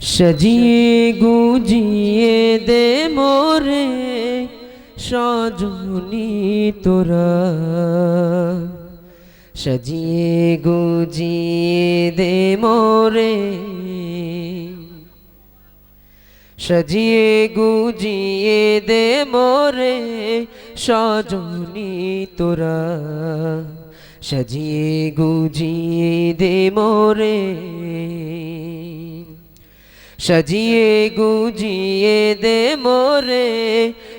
সাজিয়ে গুজিয়ে দে মোরে সজনী তোরা, সাজিয়ে গুজিয়ে দে মোরে, সাজিয়ে গুজিয়ে দে মোরে সজনী তোরা, সাজিয়ে গুজিয়ে দে মোরে, সাজিয়ে গুজিয়ে দে মোরে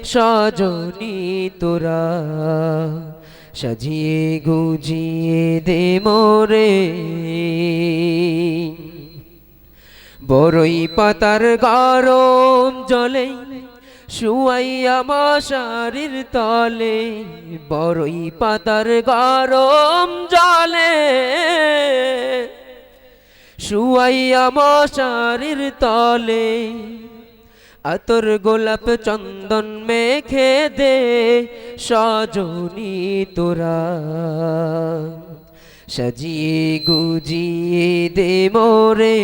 সজনী তোরা, সাজিয়ে গুজিয়ে দে মোরে। বড়ই পাতার গরম জলে শুয়াইয়া মশারির তলে, বড়ই পাতার গরম জলে শুয়াইয়া মশারির তলে, আতর গোলাপ চন্দন মেখে দে সজনী তোরা, সাজিয়ে গুজিয়ে দে মোরে,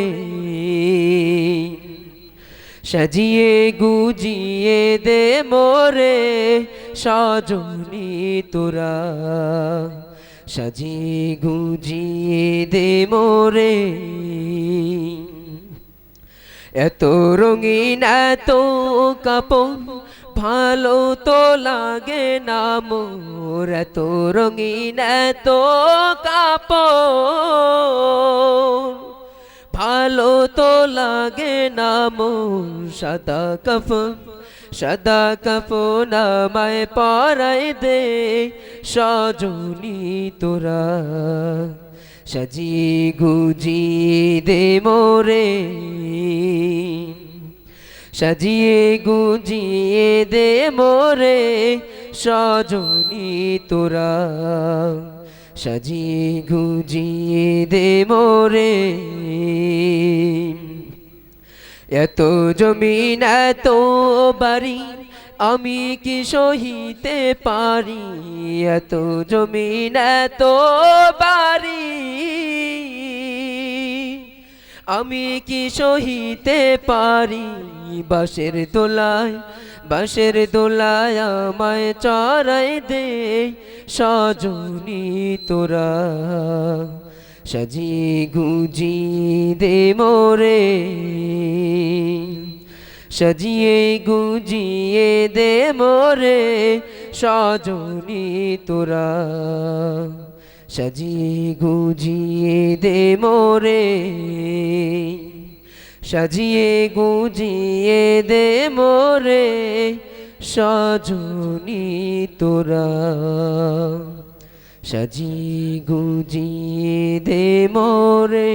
সাজিয়ে গুজিয়ে দে মোরে সজনী তোরা, সাজিয়ে গুজিয়ে দে মোরে। এত রঙিন এত কাপড় ভালো তো লাগে না মোর, এত রঙিন এত কাপড় ভালো তো লাগে না মোর। সাদা কাফন সাদা কাফন আমায় পরাই দে সজনী তোরা, সাজিয়ে গুজিয়ে দে মোরে, সাজিয়ে গুজিয়ে দে মোরে সজনী তোরা, সাজিয়ে গুজিয়ে দে মোরে। এত জমিন এত বাড়ি আমি কি সহিতে পারি, এত জমিন এত বাড়ি আমি কি সহিতে পারি। বাঁশের দোলায় বাঁশের দোলায় আমায় চড়াই দে সজনী তোরা, সাজিয়ে গুজিয়ে দে মোরে, সাজিয়ে গুজিয়ে দে মোরে সজনী তোরা, সাজিয়ে গুজিয়ে দে মোরে, সাজিয়ে গুজিয়ে দে মোরে সজনী তোরা, সাজিয়ে গুজিয়ে দে মোরে।